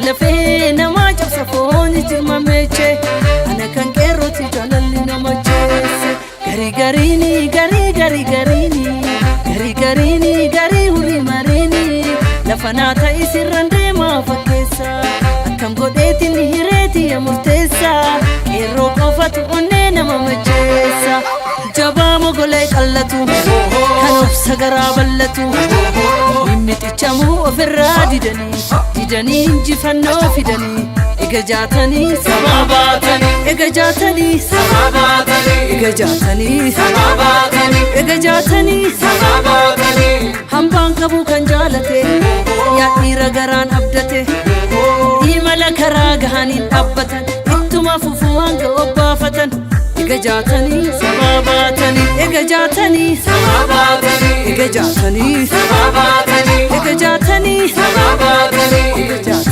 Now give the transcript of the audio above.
lafee nama cabsa fooni jirma meeche ana kan qeerrooti jaalalli nama jeesse garii hurii mareeni lafa naa ta'e sirraan deemaa fakkeessa akkam godheetiin hireeti ya murteessa qeerroo qofatu onnee nama macheessa jabaa mogolee qallatu kan obsa garaa ballatu mimmixichamu ofirraa didanii injifannoo fidanii ega jaatanii sabaa baatanii ega jaatanii sabaa baatanii ega jaatanii sabaa baatanii ega jaatanii sabaa baatanii hambaan qabu kan jaalate yaa dhiira garaan abdate imala karaa gahaniin dhaabbatan ittuma fufuu hanga obbaafatan ega jaatanii sabaa baatanii ega jaatanii sabaa baatanii ega jaatanii sabaa baatanii ega jaatanii sabaa baatanii ega jaatanii